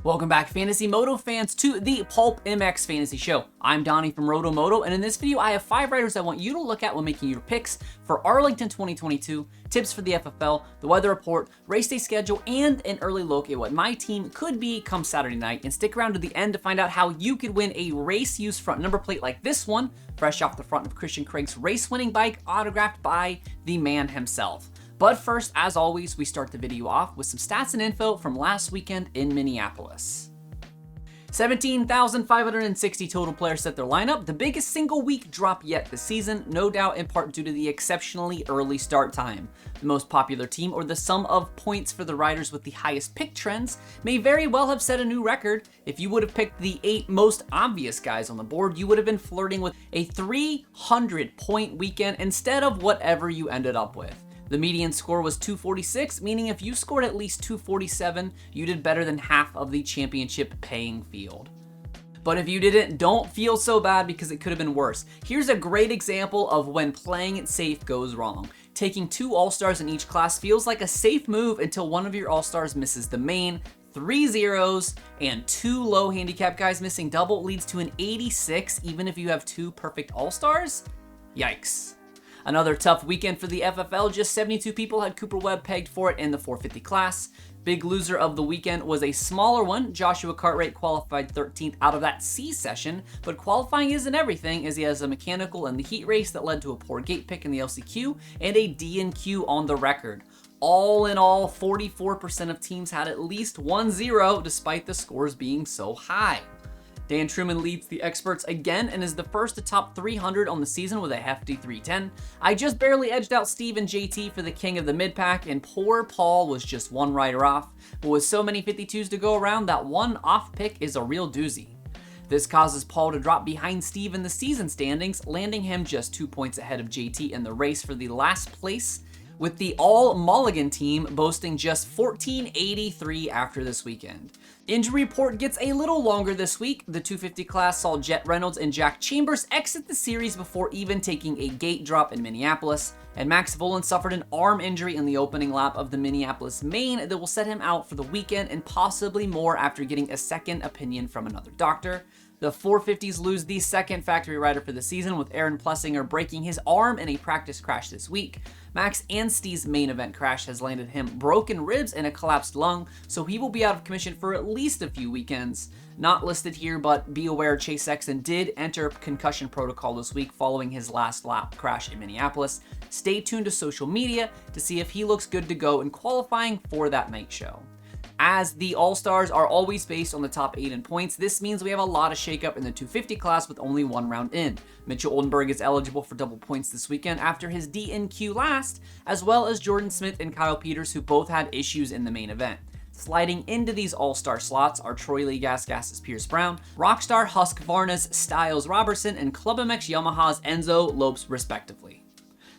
Welcome back, Fantasy Moto fans, to the PulpMX Fantasy Show. I'm Donnie from RotoMoto, and in this video, I have 5 riders I want you to look at when making your picks for Arlington 2022, tips for the FFL, the weather report, race day schedule, and an early look at what my team could be come Saturday night. And stick around to the end to find out how you could win a race-use front number plate like this one, fresh off the front of Christian Craig's race-winning bike, autographed by the man himself. But first, as always, we start the video off with some stats and info from last weekend in Minneapolis. 17,560 total players set their lineup, the biggest single week drop yet this season, no doubt in part due to the exceptionally early start time. The most popular team, or the sum of points for the riders with the highest pick trends, may very well have set a new record. If you would have picked the 8 most obvious guys on the board, you would have been flirting with a 300-point weekend instead of whatever you ended up with. The median score was 246, meaning if you scored at least 247, you did better than half of the championship paying field. But if you didn't, don't feel so bad because it could have been worse. Here's a great example of when playing it safe goes wrong. Taking 2 All-Stars in each class feels like a safe move until one of your All-Stars misses the main, 3 zeros, and 2 low handicap guys missing double leads to an 86 even if you have 2 perfect All-Stars? Yikes. Another tough weekend for the FFL, just 72 people had Cooper Webb pegged for it in the 450 class. Big loser of the weekend was a smaller one. Joshua Cartwright qualified 13th out of that C session, but qualifying isn't everything as he has a mechanical in the heat race that led to a poor gate pick in the LCQ and a D&Q on the record. All in all, 44% of teams had at least 1 0 despite the scores being so high. Dan Truman leads the experts again and is the first to top 300 on the season with a hefty 310. I just barely edged out Steve and JT for the king of the mid-pack, and poor Paul was just 1 rider off. But with so many 52s to go around, that 1 off pick is a real doozy. This causes Paul to drop behind Steve in the season standings, landing him just 2 points ahead of JT in the race for the last place, with the all-Mulligan team boasting just 1483 after this weekend. Injury report gets a little longer this week. The 250 class saw Jet Reynolds and Jack Chambers exit the series before even taking a gate drop in Minneapolis, and Max Volan suffered an arm injury in the opening lap of the Minneapolis main that will set him out for the weekend and possibly more after getting a second opinion from another doctor. The 450s lose the second factory rider for the season, with Aaron Plessinger breaking his arm in a practice crash this week. Max Anstey's main event crash has landed him broken ribs and a collapsed lung, so he will be out of commission for at least a few weekends. Not listed here, but be aware Chase Sexton did enter concussion protocol this week following his last lap crash in Minneapolis. Stay tuned to social media to see if he looks good to go in qualifying for that night show. As the All-Stars are always based on the top 8 in points, this means we have a lot of shakeup in the 250 class with only 1 round in. Mitchell Oldenburg is eligible for double points this weekend after his D&Q last, as well as Jordan Smith and Kyle Peters, who both had issues in the main event. Sliding into these All-Star slots are Troy Lee Gasgas's Pierce Brown, Rockstar Husqvarna's Styles Robertson, and PulpMX Yamaha's Enzo Lopes respectively.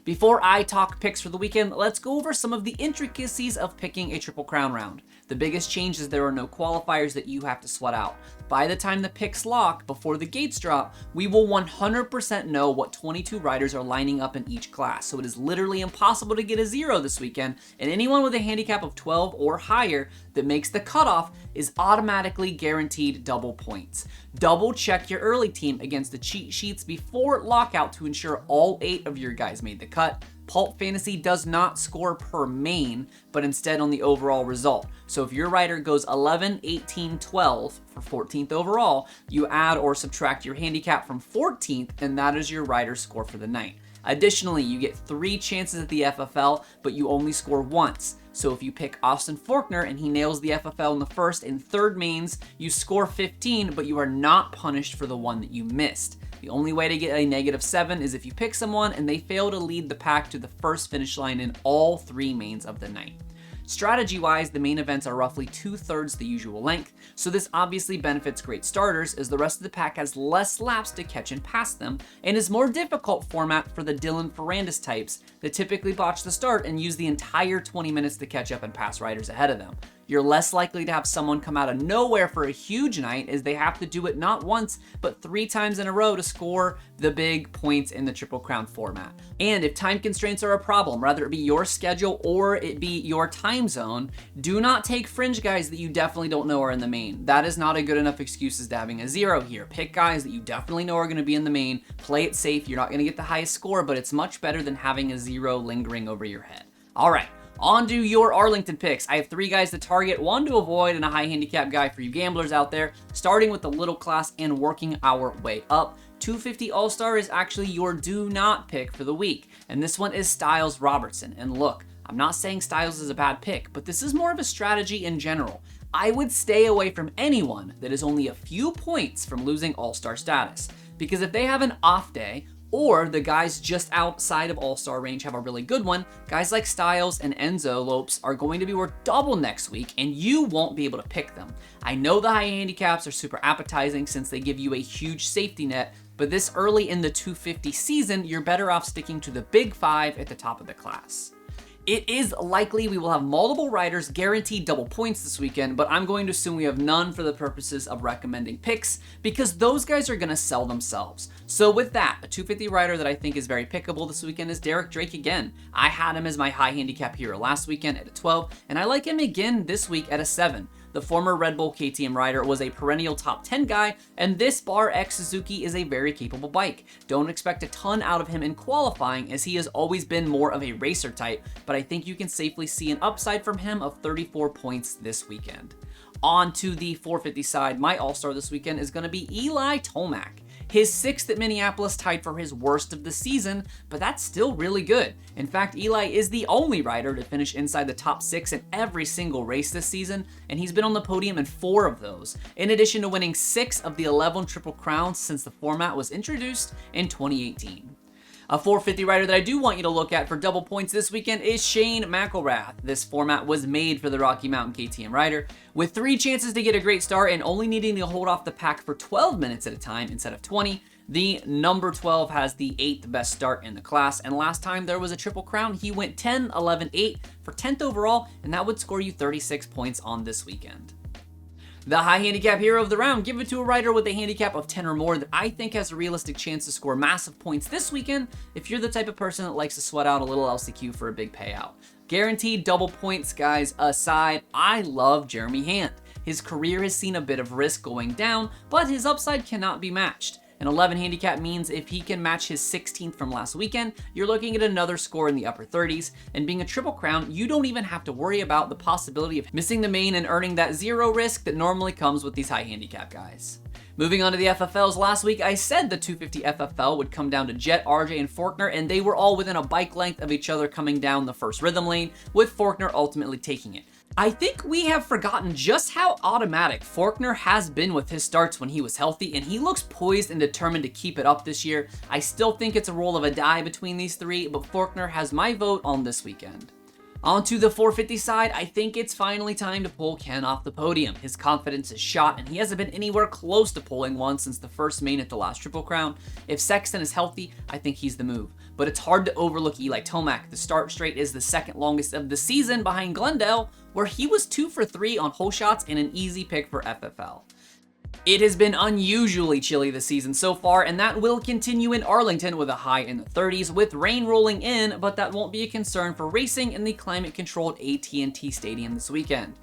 Before I talk picks for the weekend, let's go over some of the intricacies of picking a Triple Crown round. The biggest change is there are no qualifiers that you have to sweat out. By the time the picks lock, before the gates drop, we will 100% know what 22 riders are lining up in each class, so it is literally impossible to get a 0 this weekend, and anyone with a handicap of 12 or higher that makes the cutoff is automatically guaranteed double points. Double check your early team against the cheat sheets before lockout to ensure all 8 of your guys made the cut. Pulp Fantasy does not score per main, but instead on the overall result. So if your rider goes 11, 18, 12 for 14th overall, you add or subtract your handicap from 14th, and that is your rider score for the night. Additionally, you get 3 chances at the FFL, but you only score once. So if you pick Austin Faulkner and he nails the FFL in the first and third mains, you score 15, but you are not punished for the one that you missed. The only way to get a -7 is if you pick someone and they fail to lead the pack to the first finish line in all 3 mains of the night. Strategy-wise, the main events are roughly 2/3 the usual length, so this obviously benefits great starters as the rest of the pack has less laps to catch and pass them, and is more difficult format for the Dylan Ferrandis types that typically botch the start and use the entire 20 minutes to catch up and pass riders ahead of them. you're less likely to have someone come out of nowhere for a huge night, as they have to do it not once, but 3 times in a row to score the big points in the Triple Crown format. And if time constraints are a problem, whether it be your schedule or it be your time zone, do not take fringe guys that you definitely don't know are in the main. That is not a good enough excuse as to having a 0 here. Pick guys that you definitely know are going to be in the main, play it safe. You're not going to get the highest score, but it's much better than having a 0 lingering over your head. All right. On to your Arlington picks. I have 3 guys to target, 1 to avoid, and a high handicap guy for you gamblers out there, starting with the little class and working our way up. 250 All-Star is actually your do not pick for the week, and this one is Styles Robertson. And look, I'm not saying Styles is a bad pick, but this is more of a strategy in general. I would stay away from anyone that is only a few points from losing All-Star status, because if they have an off day, or the guys just outside of All-Star range have a really good one, guys like Styles and Enzo Lopes are going to be worth double next week, and you won't be able to pick them. I know the high handicaps are super appetizing since they give you a huge safety net, but this early in the 250 season, you're better off sticking to the big 5 at the top of the class. It is likely we will have multiple riders guaranteed double points this weekend, but I'm going to assume we have none for the purposes of recommending picks, because those guys are going to sell themselves. So with that, a 250 rider that I think is very pickable this weekend is Derek Drake again. I had him as my high handicap hero last weekend at a 12, and I like him again this week at a 7. The former Red Bull KTM rider was a perennial top 10 guy, and this Bar X Suzuki is a very capable bike. Don't expect a ton out of him in qualifying, as he has always been more of a racer type, but I think you can safely see an upside from him of 34 points this weekend. On to the 450 side, my all-star this weekend is going to be Eli Tomac. His 6th at Minneapolis tied for his worst of the season, but that's still really good. In fact, Eli is the only rider to finish inside the top 6 in every single race this season, and he's been on the podium in 4 of those, in addition to winning 6 of the 11 Triple Crowns since the format was introduced in 2018. A 450 rider that I do want you to look at for double points this weekend is Shane McElrath. This format was made for the Rocky Mountain KTM rider. With 3 chances to get a great start and only needing to hold off the pack for 12 minutes at a time instead of 20, the number 12 has the 8th best start in the class, and last time there was a Triple Crown, he went 10, 11, 8 for 10th overall, and that would score you 36 points on this weekend. The high handicap hero of the round, give it to a rider with a handicap of 10 or more that I think has a realistic chance to score massive points this weekend if you're the type of person that likes to sweat out a little LCQ for a big payout. Guaranteed double points guys aside, I love Jeremy Hand. His career has seen a bit of risk going down, but his upside cannot be matched. An 11 handicap means if he can match his 16th from last weekend, you're looking at another score in the upper 30s, and being a Triple Crown, you don't even have to worry about the possibility of missing the main and earning that 0 risk that normally comes with these high handicap guys. Moving on to the FFLs, last week I said the 250 FFL would come down to Jet, RJ, and Faulkner, and they were all within a bike length of each other coming down the first rhythm lane, with Faulkner ultimately taking it. I think we have forgotten just how automatic Faulkner has been with his starts when he was healthy, and he looks poised and determined to keep it up this year. I still think it's a roll of a die between these 3, but Faulkner has my vote on this weekend. On to the 450 side, I think it's finally time to pull Ken off the podium. His confidence is shot, and he hasn't been anywhere close to pulling one since the first main at the last Triple Crown. If Sexton is healthy, I think he's the move. But it's hard to overlook Eli Tomac. The start straight is the 2nd longest of the season behind Glendale, where he was 2 for 3 on hole shots and an easy pick for FFL. It has been unusually chilly this season so far, and that will continue in Arlington with a high in the 30s with rain rolling in, but that won't be a concern for racing in the climate-controlled AT&T Stadium this weekend.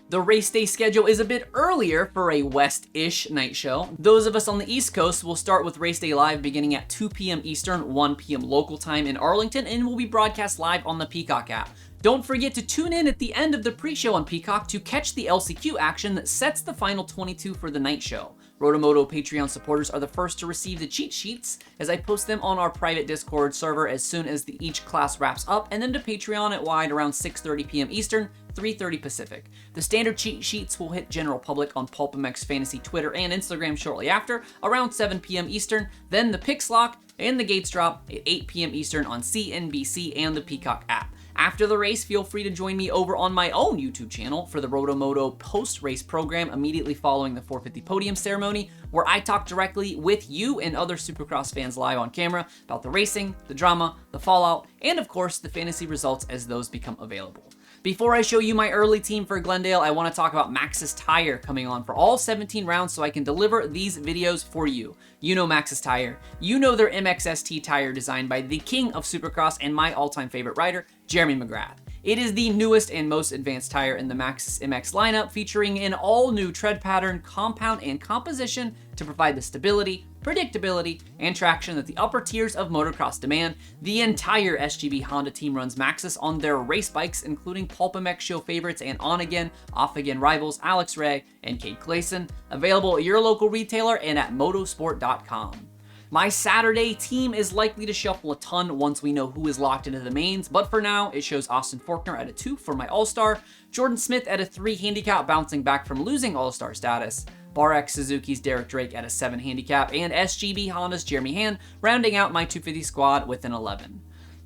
The race day schedule is a bit earlier for a west-ish night show. Those of us on the East Coast will start with Race Day Live beginning at 2 p.m. Eastern, 1 p.m. local time in Arlington, and will be broadcast live on the Peacock app. Don't forget to tune in at the end of the pre-show on Peacock to catch the LCQ action that sets the final 22 for the night show. RotoMoto Patreon supporters are the first to receive the cheat sheets, as I post them on our private Discord server as soon as each class wraps up, and then to Patreon at wide around 6:30 p.m. Eastern, 3:30 Pacific. The standard cheat sheets will hit general public on PulpMX Fantasy Twitter and Instagram shortly after, around 7 p.m. Eastern, then the picks lock and the gates drop at 8 p.m. Eastern on CNBC and the Peacock app. After the race, feel free to join me over on my own YouTube channel for the RotoMoto post-race program immediately following the 450 podium ceremony, where I talk directly with you and other Supercross fans live on camera about the racing, the drama, the fallout, and of course the fantasy results as those become available. Before I show you my early team for Glendale, I want to talk about Maxxis Tire coming on for all 17 rounds so I can deliver these videos for you. You know Maxxis Tire. You know their MXST tire designed by the king of Supercross and my all-time favorite rider, Jeremy McGrath. It is the newest and most advanced tire in the Maxxis MX lineup, featuring an all-new tread pattern, compound, and composition to provide the stability, predictability, and traction that the upper tiers of motocross demand. The entire SGB Honda team runs Maxxis on their race bikes, including PulpMX show favorites and on-again, off-again rivals Alex Ray and Cade Clayson. Available at your local retailer and at motosport.com. My Saturday team is likely to shuffle a ton once we know who is locked into the mains, but for now, it shows Austin Forkner at a 2 for my All-Star, Jordan Smith at a 3 handicap bouncing back from losing All-Star status, BarX Suzuki's Derek Drake at a 7 handicap, and SGB Honda's Jeremy Hand rounding out my 250 squad with an 11.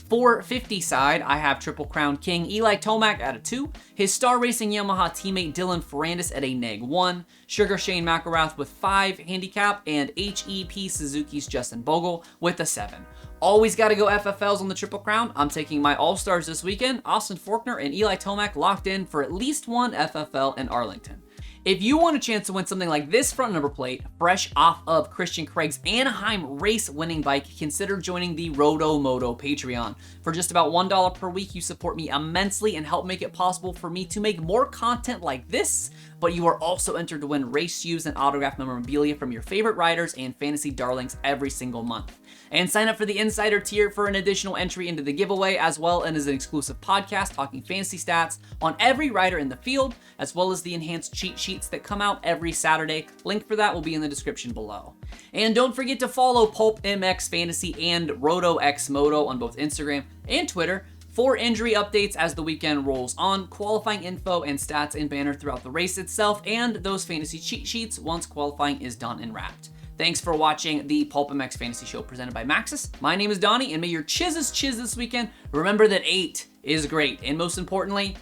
For 50 side, I have Triple Crown King Eli Tomac at a 2, his Star Racing Yamaha teammate Dylan Ferrandis at a -1, Sugar Shane McElrath with 5 handicap, and HEP Suzuki's Justin Bogle with a 7. Always got to go FFLs on the Triple Crown. I'm taking my All-Stars this weekend, Austin Forkner and Eli Tomac locked in for at least one FFL in Arlington. If you want a chance to win something like this front number plate, fresh off of Christian Craig's Anaheim race winning bike, consider joining the RotoMoto Patreon. For just about $1 per week, you support me immensely and help make it possible for me to make more content like this, but you are also entered to win race shoes and autographed memorabilia from your favorite riders and fantasy darlings every single month. And sign up for the Insider tier for an additional entry into the giveaway, as well as an exclusive podcast talking fantasy stats on every rider in the field, as well as the enhanced cheat sheets that come out every Saturday. Link for that will be in the description below. And don't forget to follow PulpMX Fantasy and RotoXMoto on both Instagram and Twitter for injury updates as the weekend rolls on, qualifying info and stats and banner throughout the race itself, and those fantasy cheat sheets once qualifying is done and wrapped. Thanks for watching the PulpMX Fantasy Show presented by Maxxis. My name is Donnie, and may your chizzes chiz this weekend. Remember that 8 is great, and most importantly,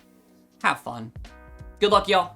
have fun. Good luck, y'all.